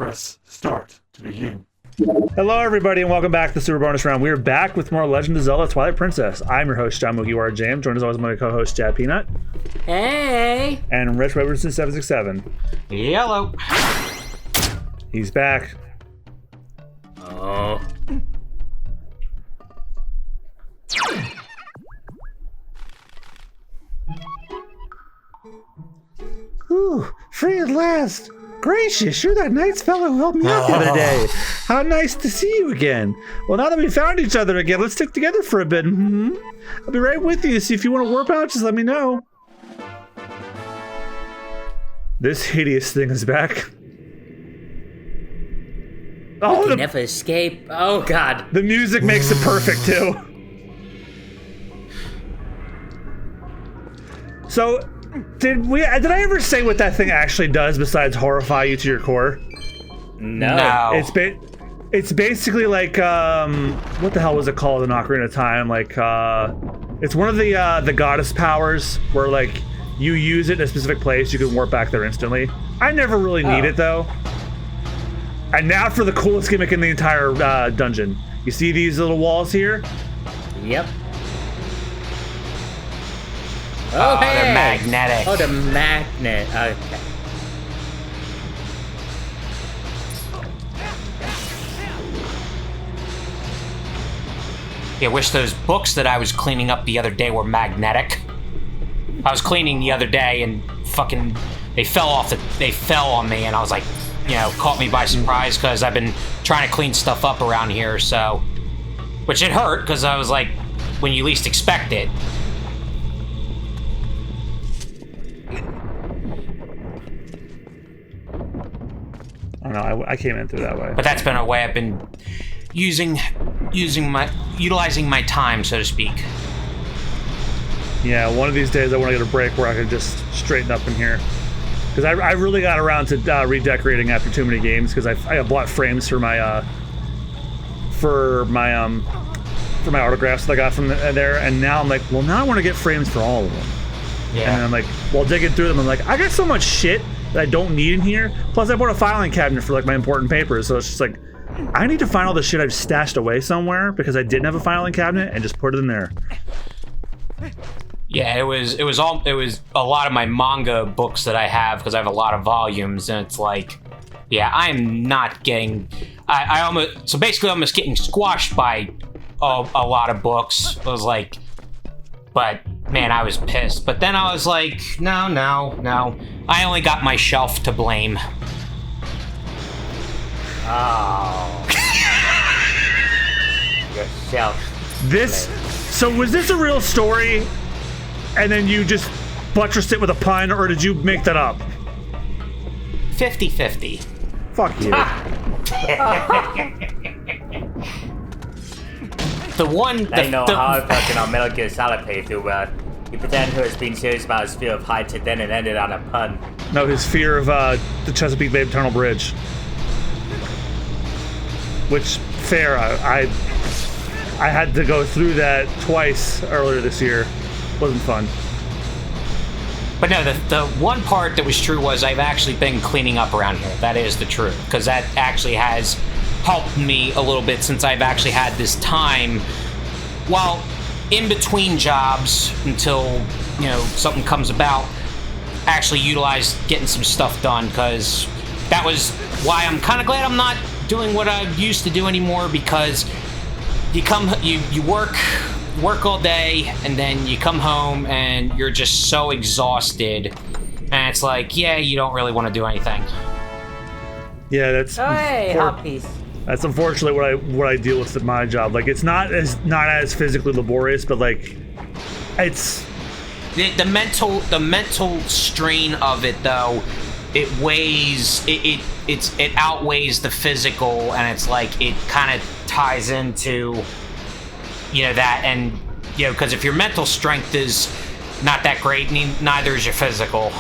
Press start to begin. Hello, everybody, and welcome back to the Super Bonus Round. We are back with more Legend of Zelda: Twilight Princess. I'm your host, John Mugiwara James, joined as always by my co-host, Chad Peanut. Hey! And Rich Robertson 767. Yellow. He's back. Oh. Ooh, free at last. Gracious, you're that nice fellow who helped me out the other day. How nice to see you again. Well, now that we found each other again, let's stick together for a bit. I'll be right with you, so if you want to warp out, just let me know. This hideous thing is back. Oh, You never escape. Oh, God. the music makes it perfect, too. So, did I ever say what that thing actually does besides horrify you to your core? No. It's basically like what the hell was it called in Ocarina of Time? Like it's one of the goddess powers where like you use it in a specific place, you can warp back there instantly. I never really need it though. And now for the coolest gimmick in the entire dungeon. You see these little walls here? Yep. Oh, hey. they're magnetic. Oh, the magnet. Okay. Yeah, I wish those books that I was cleaning up the other day were magnetic. I was cleaning the other day and fucking they fell on me, and I was like, caught me by surprise because I've been trying to clean stuff up around here, so which it hurt because I was like when you least expect it. I don't know, I came in through that way. But that's been a way I've been utilizing my time, so to speak. Yeah, one of these days I want to get a break where I can just straighten up in here. Because I really got around to redecorating after too many games, because I bought frames for my autographs that I got from there, and now I'm like, well, now I want to get frames for all of them. Yeah. And I'm like, while digging through them, I'm like, I got so much shit that I don't need in here. Plus, I bought a filing cabinet for like my important papers, so it's just like, I need to find all the shit I've stashed away somewhere because I didn't have a filing cabinet and just put it in there. Yeah, it was a lot of my manga books that I have because I have a lot of volumes, and it's like, yeah, I'm not getting, so basically almost getting squashed by a lot of books. I was like, but man, I was pissed. But then I was like, no, I only got my shelf to blame. Oh. Yourself. So was this a real story? And then you just buttressed it with a pun, or did you make that up? 50-50. Fuck you. They know how fucking on Metal Gear Solid playthrough, you pretend who has been serious about his fear of heights and then it ended on a pun. No, his fear of the Chesapeake Bay Tunnel Bridge. Which, fair, I had to go through that twice earlier this year. Wasn't fun. But no, the one part that was true was I've actually been cleaning up around here. That is the truth, because that actually has helped me a little bit since I've actually had this time while in between jobs until something comes about. Actually utilize getting some stuff done, because that was why I'm kind of glad I'm not doing what I used to do anymore, because you work all day and then you come home and you're just so exhausted, and it's like, yeah, you don't really want to do anything. Yeah, that's Hey, hot piece. that's unfortunately what I deal with at my job. Like, it's not as physically laborious, but like it's The mental strain of it, though, it outweighs the physical, and it's like it kind of ties into that, and because if your mental strength is not that great, neither is your physical.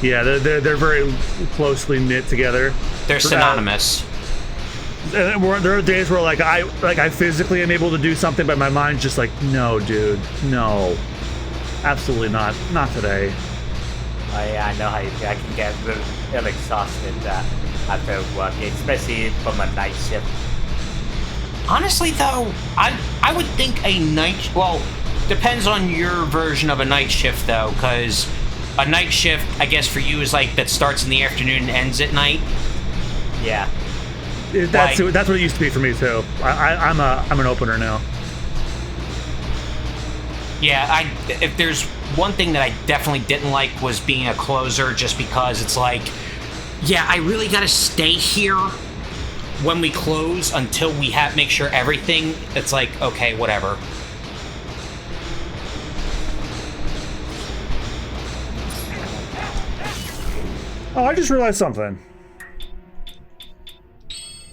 Yeah, they're very closely knit together. They're synonymous. And there are days where I physically am able to do something, but my mind's just like, no, dude, no, absolutely not today. Oh yeah, I know how you feel. I can get real exhausted after work, especially from a night shift. Honestly, though, I would think a night... Well, depends on your version of a night shift, though, because a night shift, I guess, for you is like that starts in the afternoon and ends at night. Yeah. That's what it used to be for me, too. I'm an opener now. Yeah, if there's one thing that I definitely didn't like was being a closer, just because it's like, yeah, I really gotta stay here when we close until we make sure everything. It's like, okay, whatever. Oh, I just realized something.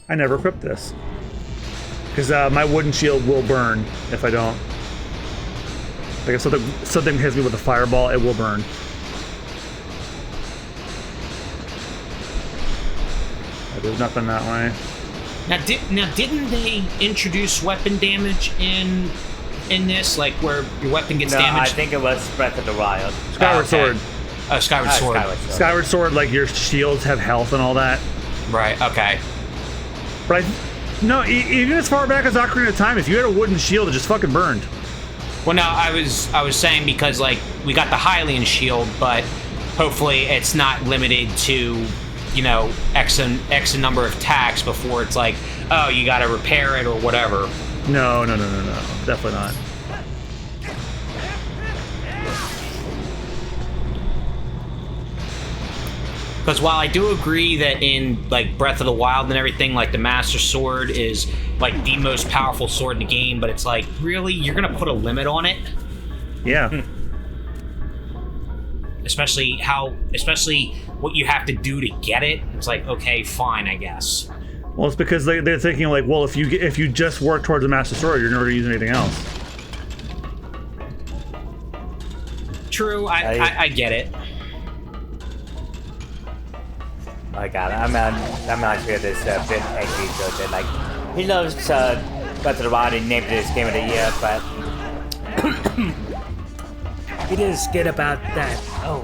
I never equipped this. Because my wooden shield will burn if I don't. Like if something hits me with a fireball, it will burn. There's nothing that way. Now, didn't they introduce weapon damage in this, like where your weapon gets damaged? I think it was Breath of the Wild. Skyward Sword. Oh, Skyward Sword. Skyward Sword, like your shields have health and all that. Right. Okay. But no, even as far back as Ocarina of Time, if you had a wooden shield, it just fucking burned. Well, no, I was saying because like we got the Hylian shield, but hopefully it's not limited to, you know, X number of attacks before it's like, oh, you got to repair it or whatever. No, definitely not. Because while I do agree that in like Breath of the Wild and everything, like the Master Sword is like the most powerful sword in the game, but it's like, really, you're gonna put a limit on it? Yeah. Especially what you have to do to get it. It's like, okay, fine, I guess. Well, it's because they're thinking like, well, if you just work towards the Master Sword, you're never using anything else. True, I get it. Oh god, I'm actually this bit angry joke. Like, he loves Breath of the Wild and named it his game of the year, but he didn't skid about that. Oh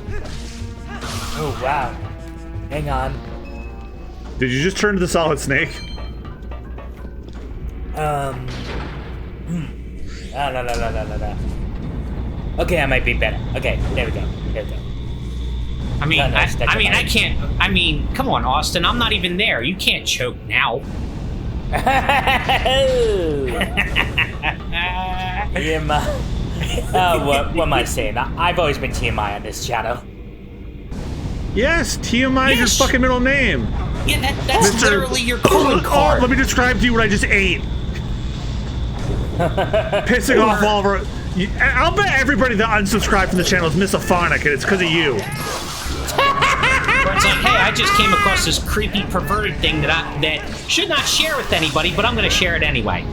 wow. Hang on. Did you just turn to the Solid Snake? No. Okay, I might be better. Okay, there we go. I mean, come on, Austin. I'm not even there. You can't choke now. What am I saying? I've always been TMI on this channel. Yes, TMI is your fucking middle name. Yeah, that's literally your calling card. Oh, let me describe to you what I just ate. Pissing off all of our... I'll bet everybody that unsubscribed from the channel is misophonic, and it's because of you. Where it's like, hey, I just came across this creepy, perverted thing that should not share with anybody, but I'm going to share it anyway.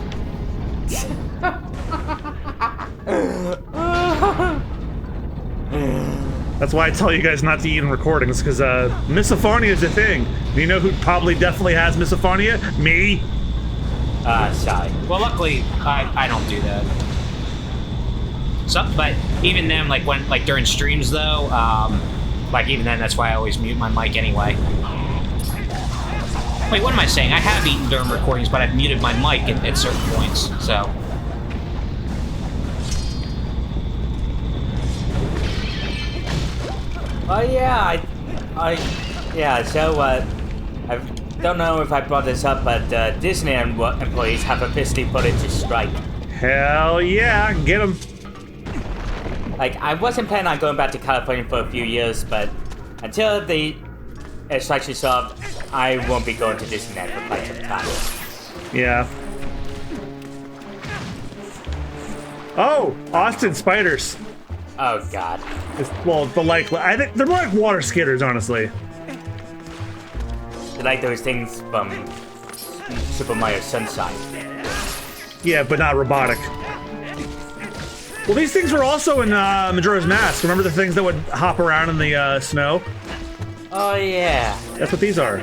That's why I tell you guys not to eat in recordings, because misophonia is a thing. You know who probably definitely has misophonia? Me. Sorry. Well, luckily, I don't do that. So, but even then, like during streams though, like even then, that's why I always mute my mic anyway. Wait, what am I saying? I have eaten during recordings, but I've muted my mic at certain points, so. Oh yeah, so I don't know if I brought this up, but Disneyland employees have officially put it to strike. Hell yeah, get them. Like, I wasn't planning on going back to California for a few years, but until the strike's resolved, I won't be going to Disneyland for quite some time. Yeah. Oh, Austin spiders. Oh god. Well, I think they're more like water skaters, honestly. They're like those things from Super Mario Sunshine. Yeah, but not robotic. Well, these things were also in Majora's Mask. Remember the things that would hop around in the snow? Oh yeah. That's what these are.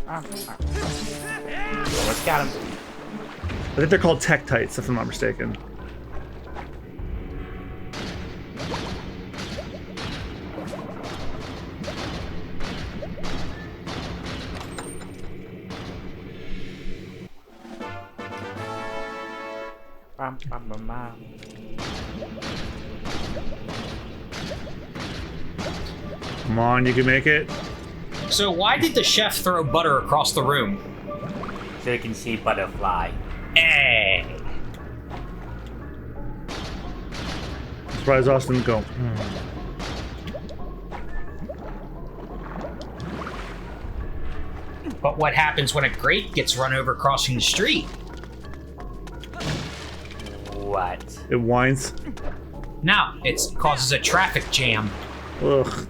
Almost got him. I think they're called Tektites, if I'm not mistaken. Come on, you can make it. So why did the chef throw butter across the room? So you can see butterfly. Hey. Surprise Austin go. But what happens when a grate gets run over crossing the street? What? It whines. No, it causes a traffic jam. Ugh.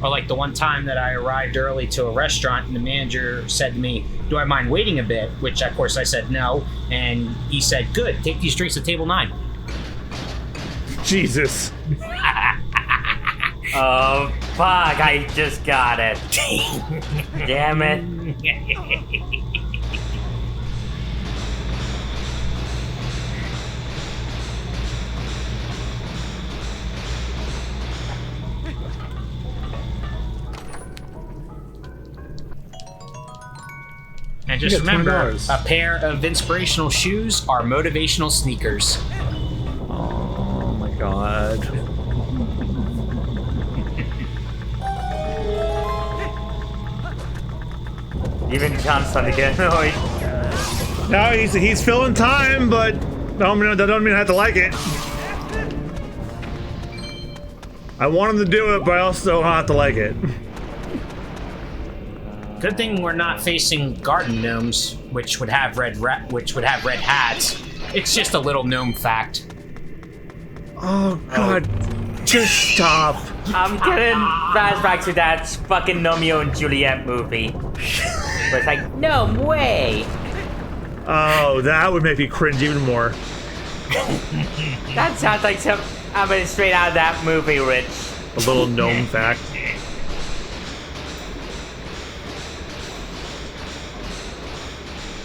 Or like the one time that I arrived early to a restaurant and the manager said to me, "Do I mind waiting a bit?" Which of course I said no. And he said, "Good, take these drinks to table 9." Jesus. Oh, fuck, I just got it. Damn it. And just You got remember, $20. a pair of inspirational shoes are motivational sneakers. Oh my god. Even John's starting to get annoyed. No, he's filling time, but that don't mean I have to like it. I want him to do it, but I also don't have to like it. Good thing we're not facing garden gnomes, which would have red hats. It's just a little gnome fact. Oh god, just stop. I'm getting flashback to that fucking Romeo and Juliet movie. Where it's like, no way. Oh, that would make me cringe even more. That sounds like some, I mean, straight out of that movie, Rich. A little gnome fact.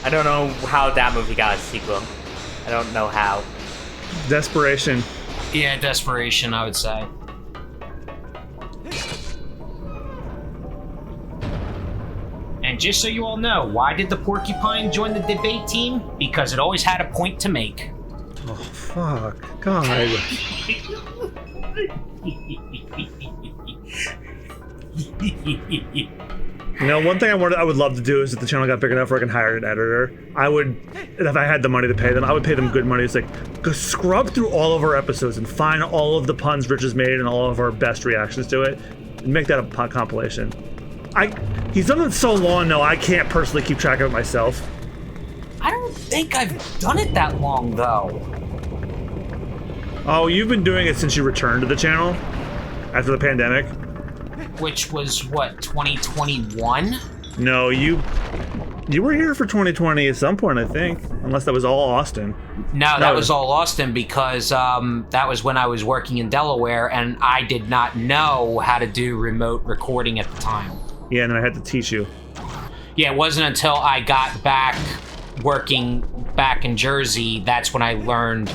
I don't know how that movie got a sequel. I don't know how. Desperation. Yeah, desperation, I would say. And just so you all know, why did the porcupine join the debate team? Because it always had a point to make. Oh, fuck. God. You know, one thing I would love to do is if the channel got big enough where I can hire an editor, I would, if I had the money to pay them, I would pay them good money. It's like, go scrub through all of our episodes and find all of the puns Rich has made and all of our best reactions to it, and make that a compilation. He's done it so long now, I can't personally keep track of it myself. I don't think I've done it that long, though. Oh, you've been doing it since you returned to the channel? After the pandemic? Which was, what, 2021? No, you were here for 2020 at some point, I think. Unless that was all Austin. No, that was all Austin because that was when I was working in Delaware and I did not know how to do remote recording at the time. Yeah, and then I had to teach you. Yeah, it wasn't until I got back working back in Jersey that's when I learned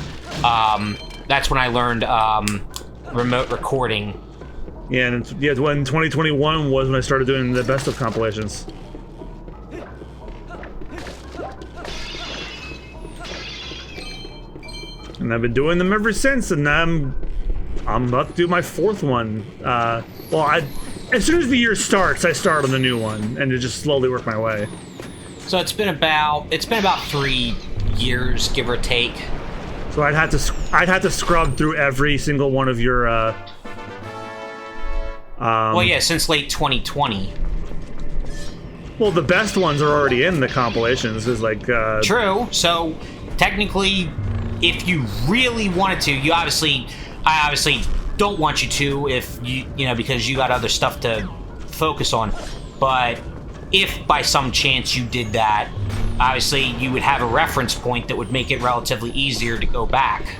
remote recording. Yeah, and when 2021 was when I started doing the best of compilations. And I've been doing them ever since, and I'm about to do my 4th one. As soon as the year starts, I start on the new one, and to just slowly work my way. So it's been about 3 years, give or take. So I'd have to scrub through every single one of your. Well, yeah, since late 2020. Well, the best ones are already in the compilations. Is like. True. So technically, if you really wanted to, I obviously don't want you to, if you know, because you got other stuff to focus on. But if by some chance you did that, obviously you would have a reference point that would make it relatively easier to go back.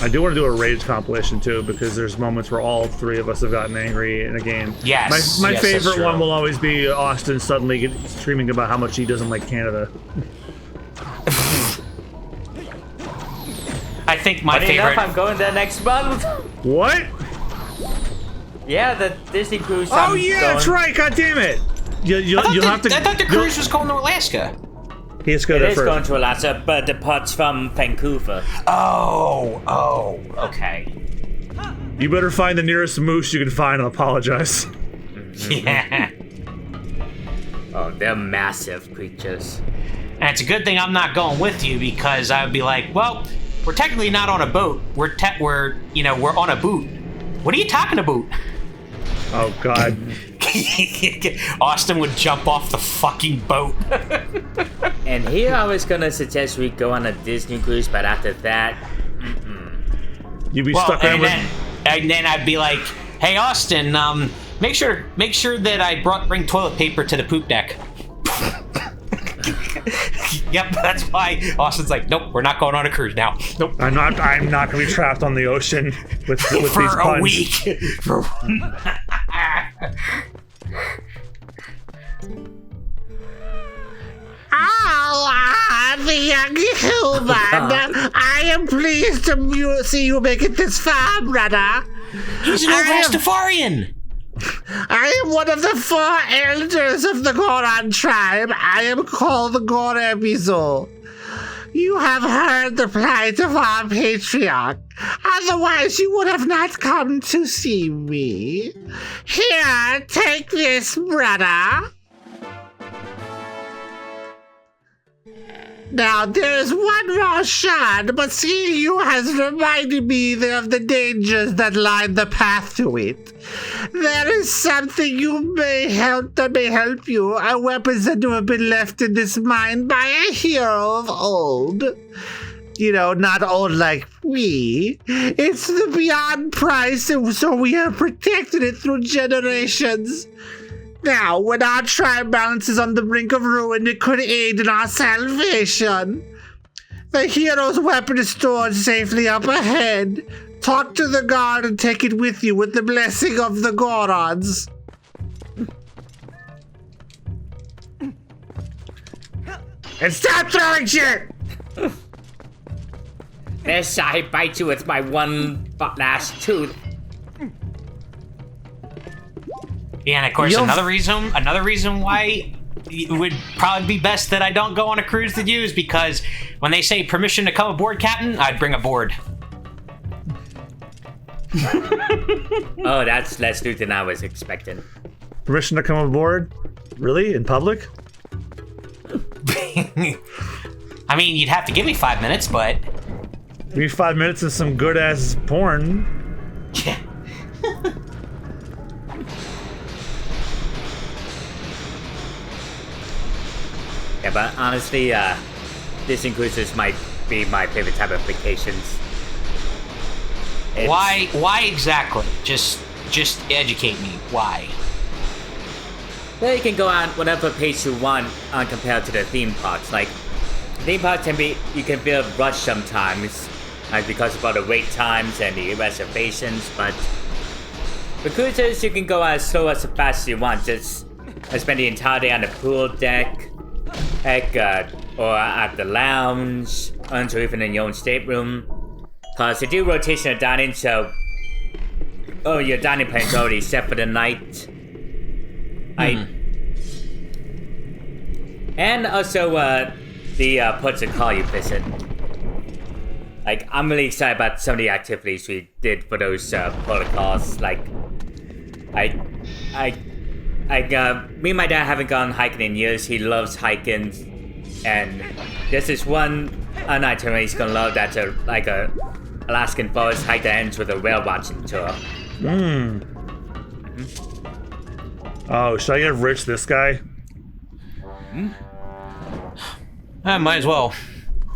I do want to do a rage compilation too, because there's moments where all three of us have gotten angry in a game. Yes. My yes, favorite one will always be Austin suddenly screaming about how much he doesn't like Canada. I think my Funny favorite. enough, I'm going there next month. What? Yeah, the Disney cruise. Oh yeah, that's right. God damn it! You'll have to. I thought the cruise was going to Alaska. He has to go It there is first. going to Alaska, but departs from Vancouver. Oh, okay. You better find the nearest moose you can find and apologize. Yeah. Oh, they're massive creatures. And it's a good thing I'm not going with you, because I would be like, well, we're technically not on a boat. We're on a boot. What are you talking about? Oh God. Austin would jump off the fucking boat. And here I was gonna suggest we go on a Disney cruise, but after that, You'd be stuck around with. And then I'd be like, hey Austin, make sure that I bring toilet paper to the poop deck. Yep, that's why Austin's like, nope, we're not going on a cruise now. Nope. I'm not gonna be trapped on the ocean with these For puns. a week. The young human. I am pleased to see you make it this far, brother. He's an old Rastafarian. I am one of the 4 elders of the Goron tribe. I am called the Gorebizo. You have heard the plight of our patriarch. Otherwise, you would have not come to see me. Here, take this, brother. Now, there is one more shard, but seeing you has reminded me of the dangers that line the path to it. There is something that may help you, a weapon said to have been left in this mine by a hero of old. You know, not old like me. It's the beyond price, and so we have protected it through generations. Now, when our tribe balance is on the brink of ruin, it could aid in our salvation. The hero's weapon is stored safely up ahead. Talk to the guard and take it with you with the blessing of the Gorons. And stop throwing shit! this I bite you with my one last tooth. Yeah, and of course, another reason why it would probably be best that I don't go on a cruise with you is because when they say permission to come aboard, Captain, I'd bring a board. Oh, that's less loot than I was expecting. Permission to come aboard? Really? In public? I mean, you'd have to give me 5 minutes, but... We need 5 minutes of some good-ass porn. Yeah. Yeah, but honestly, Disney cruises might be my favorite type of vacations. Why exactly? Just educate me. Why? Well, you can go on whatever pace you want compared to the theme parks. Like, theme parks you can feel rushed sometimes, like because of all the wait times and the reservations, but the cruises, you can go as slow as fast as you want. Just spend the entire day on the pool deck, or at the lounge, or even in your own stateroom. Plus, they do rotational dining, so your dining plan's already set for the night. And also the ports of call you visit. Like, I'm really excited about some of the activities we did for those protocols. Like, me and my dad haven't gone hiking in years. He loves hiking, and this is one itinerary he's gonna love. That's a Alaskan forest hike that ends with a whale watching tour. Oh, should I give Rich this guy? Might as well.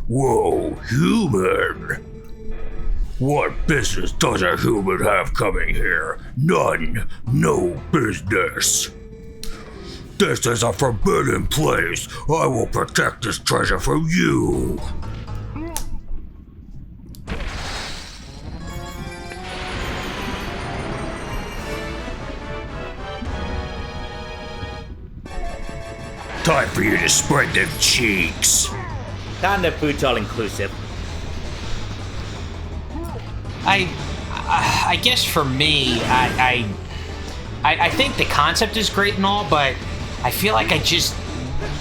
Whoa, human! What business does a human have coming here? None. No business. This is a forbidden place. I will protect this treasure from you. Time for you to spread them cheeks. Kind of food's all inclusive. I guess for me, I think the concept is great and all, but I feel like I just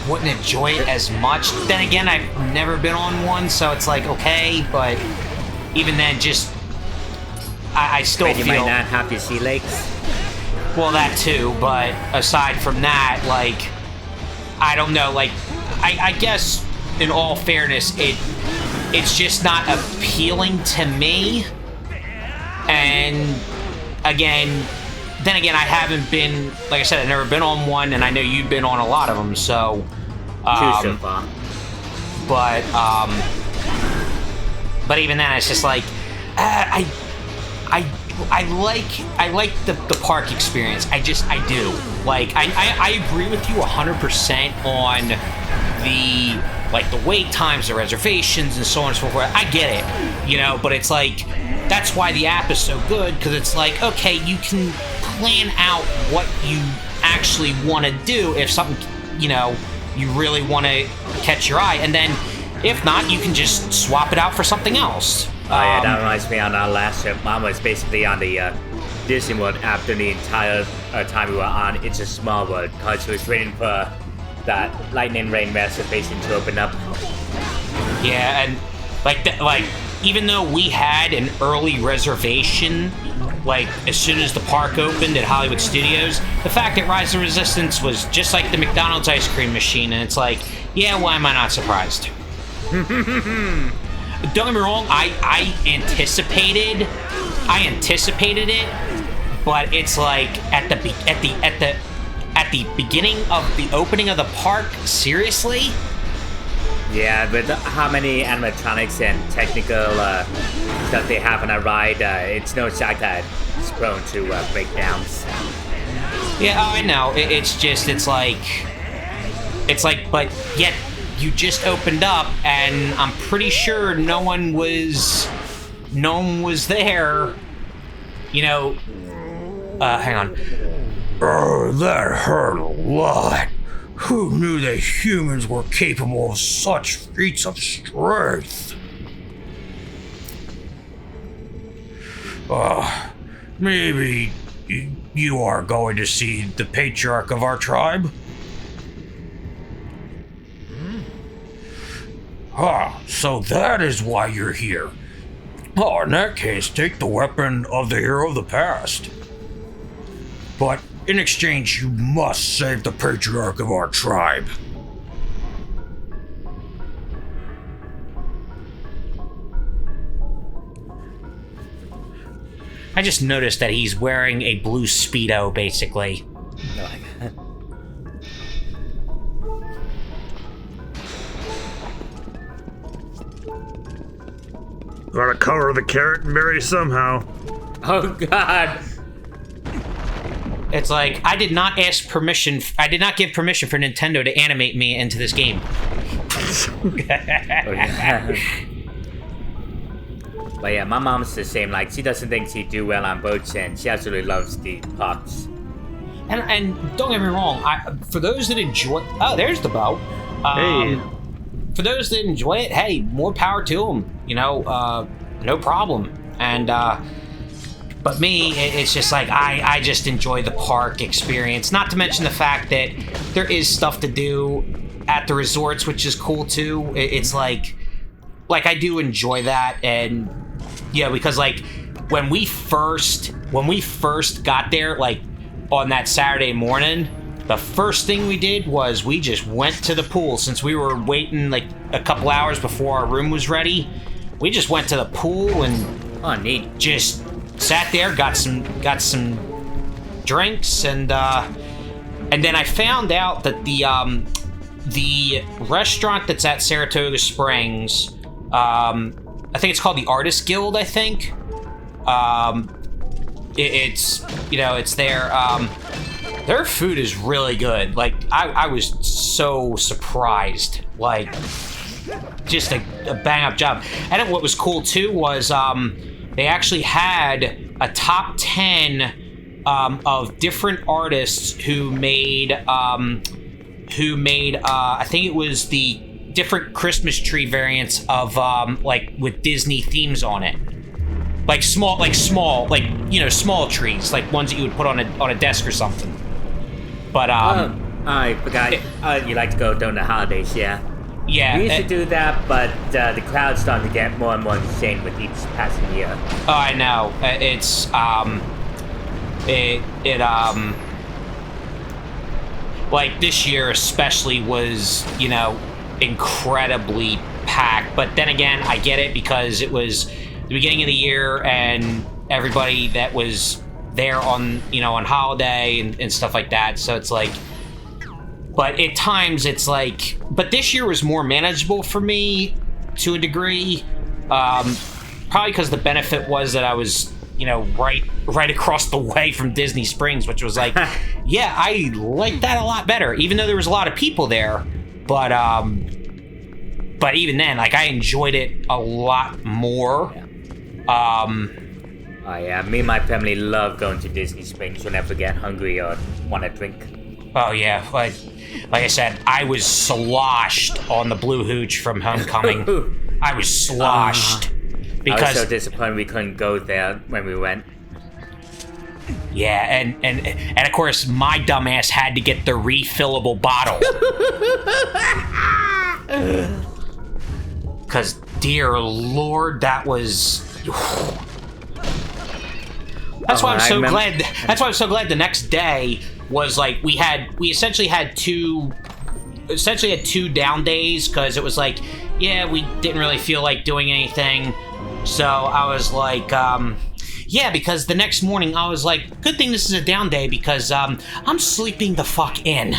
wouldn't enjoy it as much. Then again, I've never been on one, so it's like, okay, but even then, just I still But you feel. might not have your sea legs. Well, that too, but aside from that, like, I don't know, like, I guess in all fairness, it's just not appealing to me. And then again, I haven't been, like I said, I've never been on one, and I know you've been on a lot of them, so. Two so far. But even then, it's just like, I like the park experience. I do. Like, I agree with you 100% on the wait times, the reservations, and so on and so forth. I get it, but it's like, that's why the app is so good, because it's like, okay, you can plan out what you actually want to do if something, you really want to catch your eye, and then if not, you can just swap it out for something else. Oh yeah, that reminds me, on our last trip, Mom was basically on the Disney World app during the entire time we were on It's a Small World, because she was waiting for that lightning rain reservation to open up. Yeah, and like even though we had an early reservation, like as soon as the park opened at Hollywood Studios, the fact that Rise of Resistance was just like the McDonald's ice cream machine, and it's like, yeah, why am I not surprised? Don't get me wrong, I anticipated it, but it's like at the beginning of the opening of the park, seriously? Yeah, with how many animatronics and technical stuff they have on a ride, it's no shock that it's prone to breakdowns. Yeah, I know. It's like, but yet you just opened up, and I'm pretty sure no one was there. Hang on. Oh, that hurt a lot. Who knew that humans were capable of such feats of strength? Maybe you are going to see the patriarch of our tribe? So that is why you're here. Oh, in that case, take the weapon of the hero of the past. But in exchange, you must save the patriarch of our tribe. I just noticed that he's wearing a blue Speedo, basically. Gotta color the carrot and berry somehow. Oh god! It's like, I did not give permission for Nintendo to animate me into this game. Oh, yeah. But yeah, my mom's the same. Like, she doesn't think she'd do well on boats, and she absolutely loves the parks. And don't get me wrong, for those that enjoy... Oh, there's the boat. Hey. For those that enjoy it, hey, more power to them. No problem. And, but me, it's just like, I just enjoy the park experience. Not to mention the fact that there is stuff to do at the resorts, which is cool too. It's like I do enjoy that. And yeah, because like when we first got there, like on that Saturday morning, the first thing we did was we just went to the pool. Since we were waiting like a couple hours before our room was ready, we just went to the pool and neat. Just sat there, got some drinks, and then I found out that the restaurant that's at Saratoga Springs, I think it's called the Artist Guild, I think. It's, you know, it's their food is really good. Like, I was so surprised. Like, just a bang-up job. And what was cool, too, was they actually had a top 10 of different artists who made I think it was the different Christmas tree variants of like with Disney themes on it. Like small, you know, small trees, like ones that you would put on a desk or something. But I forgot. You like to go during the holidays, yeah. Yeah. We used to do that, but the crowd's starting to get more and more insane with each passing year. Oh, I know. It's like this year especially was, you know, incredibly packed. But then again, I get it because it was the beginning of the year and everybody that was there on, you know, on holiday and stuff like that. So it's like, but at times it's like, but this year was more manageable for me to a degree. Probably because the benefit was that I was, you know, right across the way from Disney Springs, which was like, yeah, I like that a lot better, even though there was a lot of people there. But even then, like, I enjoyed it a lot more. Oh yeah, me and my family love going to Disney Springs whenever we get hungry or want a drink. Oh yeah, like I said, I was sloshed on the Blue Hooch from Homecoming. I was sloshed because I was so disappointed we couldn't go there when we went. Yeah, and of course my dumbass had to get the refillable bottle. Cause dear Lord, that was. That's why I'm so glad. That's why I'm so glad the next day was like we essentially had two down days because it was like, yeah, we didn't really feel like doing anything. So I was like, yeah, because the next morning I was like, good thing this is a down day because I'm sleeping the fuck in.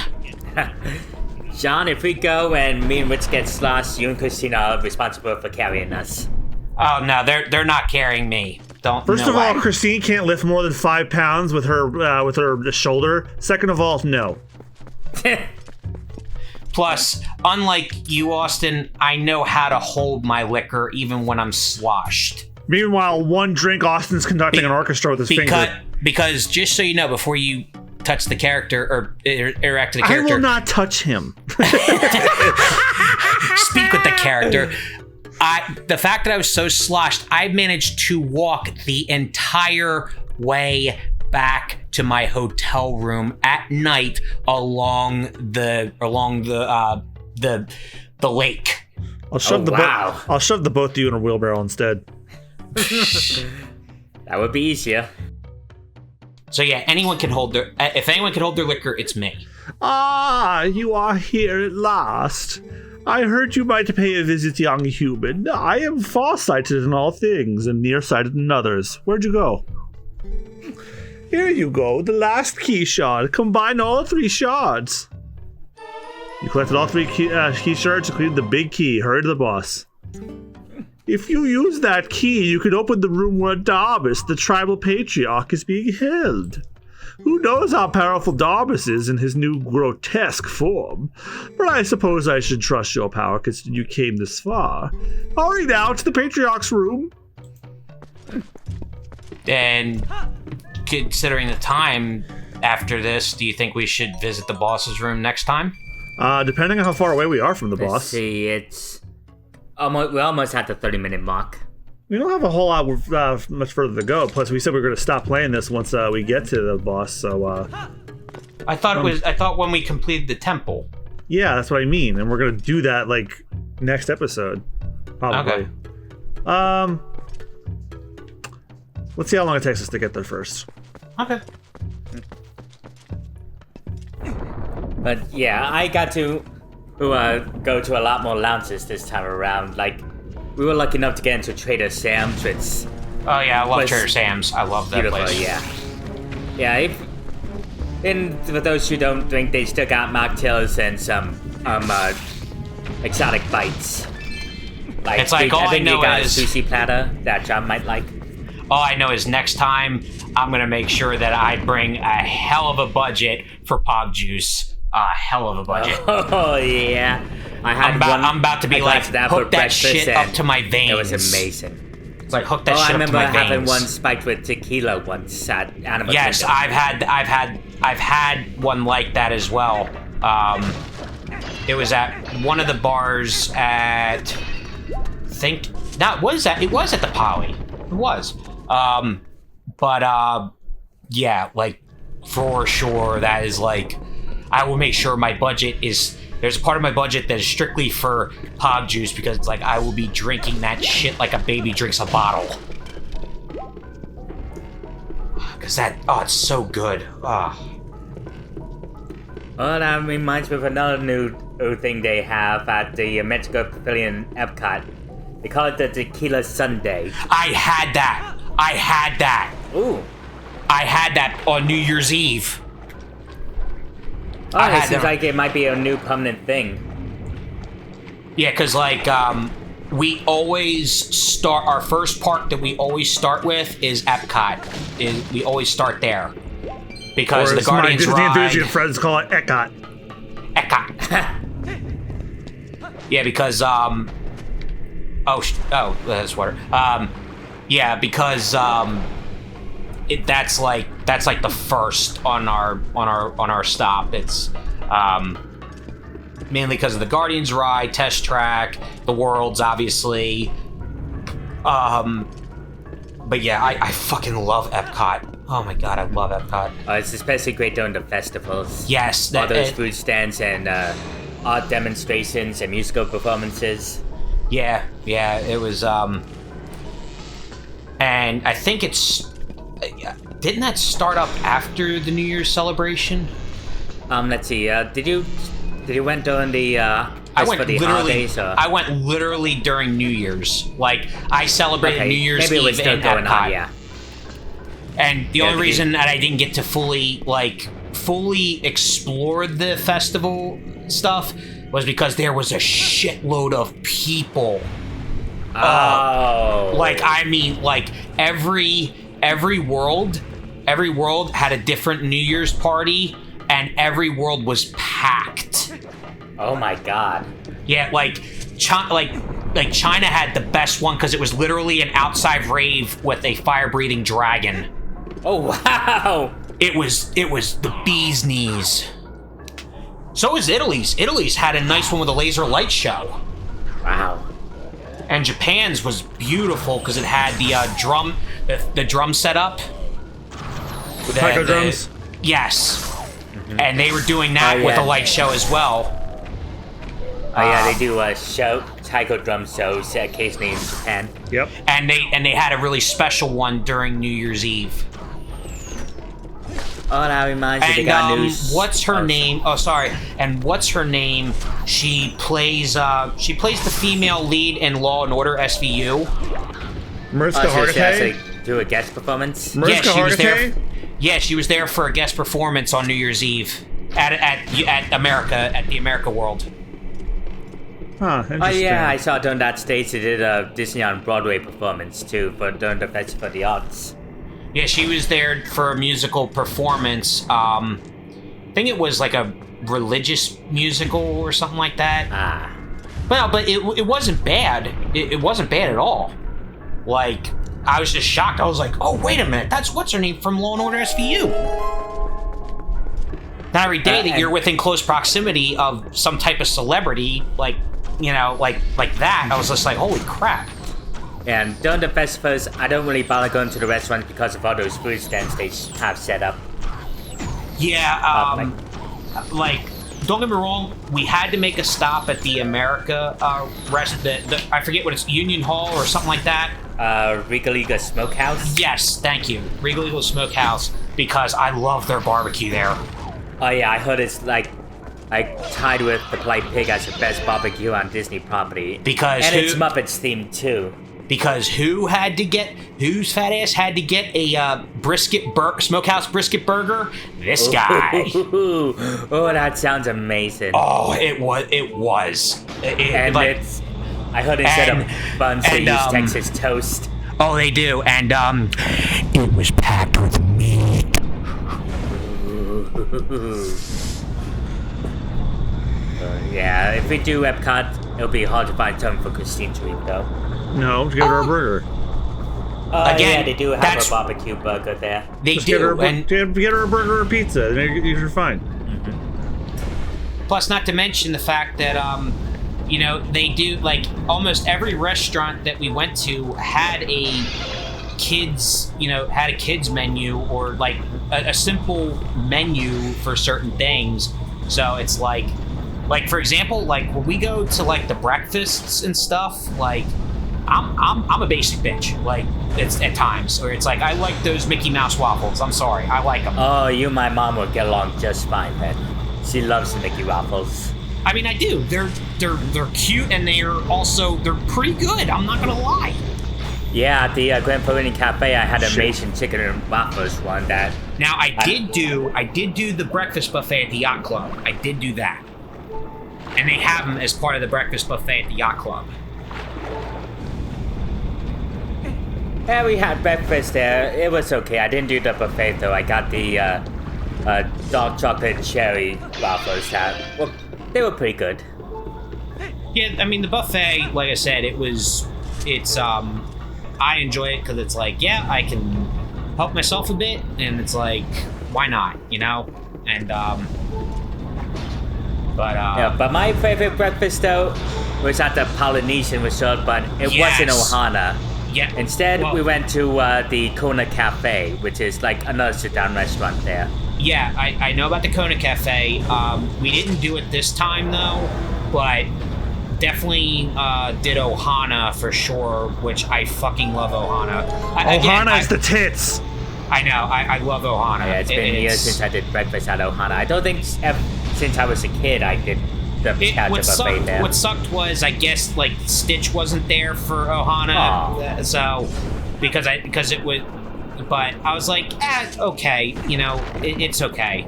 John, if we go and me and Rich get sloshed, you and Christina are responsible for carrying us. Oh no, they're not carrying me. Don't. First no of all, way. Christine can't lift more than 5 pounds with her shoulder. Second of all, no. Plus, unlike you, Austin, I know how to hold my liquor even when I'm sloshed. Meanwhile, one drink, Austin's conducting an orchestra with his finger. Because just so you know, before you touch the character or interact with the character, I will not touch him. Speak with the character. The fact that I was so sloshed, I managed to walk the entire way back to my hotel room at night along the lake. I'll shove I'll shove the both of you in a wheelbarrow instead. That would be easier. So yeah, if anyone can hold their liquor, it's me. Ah, you are here at last. I heard you might pay a visit, young human. I am farsighted in all things and nearsighted in others. Where'd you go? Here you go, the last key shard. Combine all 3 shards. You collected all 3 key shards, including the big key. Hurry to the boss. If you use that key, you can open the room where Darbus, the tribal patriarch, is being held. Who knows how powerful Darbus is in his new grotesque form? But I suppose I should trust your power considering you came this far. Hurry now to the patriarch's room. And considering the time after this, do you think we should visit the boss's room next time? Depending on how far away we are from the boss. Let's see, it's we're almost at the 30-minute mark. We don't have a whole lot much further to go. Plus, we said we were going to stop playing this once we get to the boss. So, I thought when we completed the temple. Yeah, that's what I mean, and we're going to do that like next episode, probably. Okay. Let's see how long it takes us to get there first. Okay. But yeah, I got to go to a lot more lounges this time around. Like, we were lucky enough to get into Trader Sam's. Oh yeah, I love Trader Sam's. I love that place. Yeah. Yeah, and for those who don't drink, they still got mocktails and some exotic bites. Like, It's like, I all I think you know got is- a sushi platter that John might like. All I know is next time I'm gonna make sure that I bring a hell of a budget for Pog Juice. A hell of a budget. Oh yeah, I had I'm about to be I like, got that for hook that breakfast shit up and to my veins. It was amazing. It's like hook that I shit up to remember my having veins. one spiked with tequila once at Animal Yes, Kingdom. I've had one like that as well. It was at one of the bars at, it was at the Poly. It was. Yeah, like for sure that is like, I will make sure my budget is, there's a part of my budget that is strictly for Pog Juice because it's like I will be drinking that shit like a baby drinks a bottle. Cause it's so good. Well, that reminds me of another new thing they have at the Mexico Pavilion Epcot. They call it the Tequila Sundae. I had that. Ooh. I had that on New Year's Eve. Oh, I it had seems them. like it might be a new permanent thing. Yeah, because like we always start, our first park that we always start with is Epcot. We always start there because Or the as my Guardians Disney ride. enthusiast friends call it Ecot. Epcot. Yeah, because that's water. Yeah, because that's like the first on our stop. It's mainly because of the Guardians ride, Test Track, the Worlds, obviously. But yeah, I fucking love Epcot. Oh my god, I love Epcot. It's especially great during the festivals. Yes, All those food stands and art demonstrations and musical performances. Yeah, it was. And I think didn't that start up after the New Year's celebration? Let's see. Did you went during the I went for the literally. holidays? Or? I went literally during New Year's. Like I celebrated New Year's maybe it was Eve still in going Epcot. on. Yeah. And the only reason that I didn't get to fully explore the festival stuff was because there was a shitload of people. Oh. Like I mean, like every world had a different New Year's party, and every world was packed. Oh my god. Yeah, like China had the best one because it was literally an outside rave with a fire-breathing dragon. Oh wow. It was the bee's knees. So was Italy's. Italy's had a nice one with a laser light show. Wow. And Japan's was beautiful because it had the drum setup. The taiko drums? Yes. Mm-hmm. And they were doing that with a light show as well. Oh yeah, they do taiko drum shows occasionally in Japan. Yep. And they had a really special one during New Year's Eve. Oh, that reminds me. They And got news. what's her name? Oh, sorry. And what's her name? She plays the female lead in Law and Order SVU. Mariska So she has Hargitay? to do a guest performance. Mariska she was there. Hargitay? Yeah, she was there for a guest performance on New Year's Eve at the America World. Huh, Oh interesting. yeah, I saw during that stage they did a Disney on Broadway performance too, during the Festival of the Arts. Yeah, she was there for a musical performance. I think it was like a religious musical or something like that. Ah. Well, but it wasn't bad. It wasn't bad at all. Like, I was just shocked. I was like, oh, wait a minute. That's what's her name from Law and Order SVU. Now, every day that you're within close proximity of some type of celebrity, like, you know, like that, I was just like, holy crap. And during the festivals, I don't really bother going to the restaurants because of all those food stands they have set up. Yeah, like, don't get me wrong, we had to make a stop at the America I forget what it's, Union Hall or something like that. Regal Eagle Smokehouse? Yes, thank you. Regal Eagle Smokehouse, because I love their barbecue there. Oh yeah, I heard it's like tied with the Polite Pig as the best barbecue on Disney property. Because and it's Muppets themed too. Because whose fat ass had to get a smokehouse brisket burger? This guy. Oh, that sounds amazing. Oh, it was. And like, it's I heard instead And- of buns, they and, use um, Texas toast. Oh, they do, and it was packed with meat. Yeah, if we do Epcot, it'll be hard to find time for Christine to eat, though. No, just get her a burger. Yeah, Again, they do have that's- a barbecue burger there. They Just get her, do, and get her a burger or a pizza. Then you're fine. plus, not to mention the fact that they do, like, almost every restaurant that we went to had a kids menu, or like a simple menu for certain things. So it's like for example, like when we go to like the breakfasts and stuff, like I'm a basic bitch. Like it's at times, or it's like I like those Mickey Mouse waffles. I'm sorry, I like them. Oh, you and my mom will get along just fine, then. She loves the Mickey waffles. I mean, I do. They're cute, and they're pretty good. I'm not gonna lie. Yeah, at the Grand Floridian Cafe, I had a Mason chicken and waffles one that. Now I did do the breakfast buffet at the yacht club. I did do that, and they have them as part of the breakfast buffet at the yacht club. Yeah, we had breakfast there. It was okay. I didn't do the buffet though. I got the dark chocolate cherry waffles. They were pretty good. Yeah, I mean the buffet, like I said, I enjoy it because it's like, yeah, I can help myself a bit, and it's like, why not, And But my favorite breakfast though was at the Polynesian Resort, but it Yes. wasn't Ohana. yeah. Instead, well, we went to the Kona Cafe, which is like another sit-down restaurant there. Yeah, I know about the Kona Cafe. We didn't do it this time though, but definitely did Ohana for sure, which I fucking love Ohana. Ohana is the tits. I know, I love Ohana. Yeah, it's been years since I did breakfast at Ohana. I don't think since I was a kid I did the catch what a buffet there. What sucked was, I guess, like Stitch wasn't there for Ohana, Aw. so because it was. But I was like, okay, it's okay.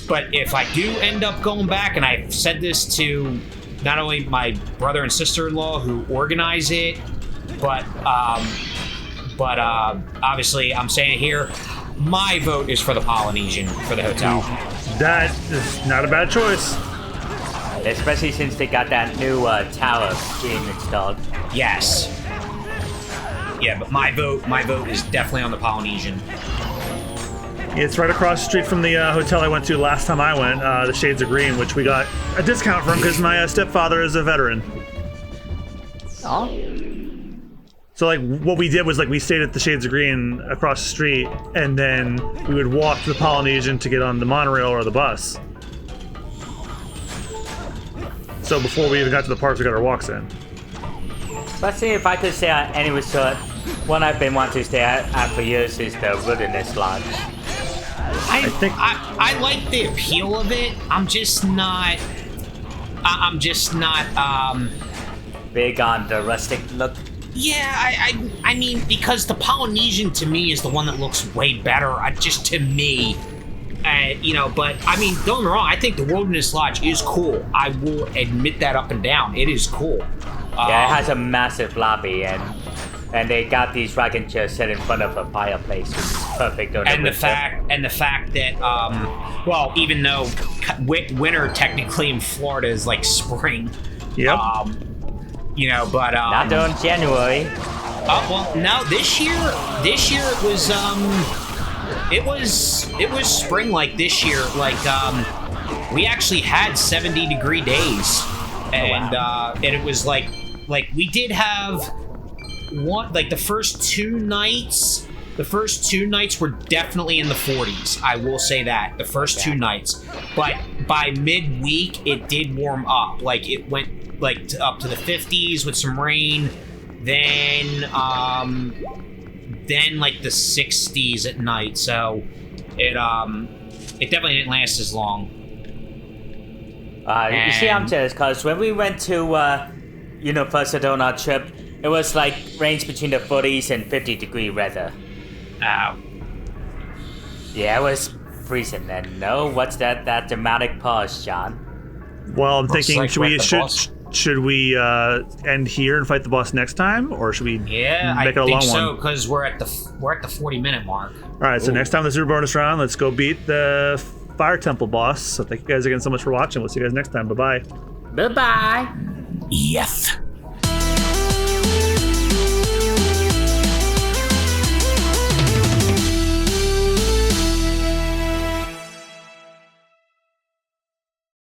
But if I do end up going back, and I've said this to not only my brother and sister-in-law who organize it, but obviously I'm saying it here, my vote is for the Polynesian for the hotel. That is not a bad choice. Especially since they got that new tower being installed. Yes. Yeah, but my vote is definitely on the Polynesian. It's right across the street from the hotel I went to last time I went, the Shades of Green, which we got a discount from because my stepfather is a veteran. Oh. So like what we did was like we stayed at the Shades of Green across the street, and then we would walk to the Polynesian to get on the monorail or the bus. So before we even got to the parks, we got our walks in. Let's see if I could stay at any resort. One I've been wanting to stay at for years is the Wilderness Lodge. I think- I like the appeal of it. I'm just not Big on the rustic look. Yeah, I mean, because the Polynesian to me is the one that looks way better, just to me. But I mean, don't get me wrong, I think the Wilderness Lodge is cool. I will admit that up and down. It is cool. Yeah, it has a massive lobby, and they got these rocking chairs set in front of a fireplace, which is perfect on And the winter. fact that, well, even though winter technically in Florida is like spring. Yep. But Not during January. well, no, this year it was spring like this year. Like we actually had 70-degree days, and and it was like we did have one, like the first two nights were definitely in the 40s. I will say that the first two nights, but by midweek it did warm up. Like it went like up to the 50s with some rain, then like the 60s at night. So it definitely didn't last as long. You see, I'm jealous because when we went to Universal on our trip, it was like range between the 40s and 50-degree weather. Ow. Yeah, it was freezing. And no, what's that dramatic pause, John? Well, I'm Looks thinking like we're at the boss. should we end here and fight the boss next time, or should we Yeah, make it I a think long so one? because we're at the 40-minute mark. All right, so next time the super bonus round, let's go beat the Fire Temple boss. So thank you guys again so much for watching. We'll see you guys next time. Bye bye. Bye bye. Yes.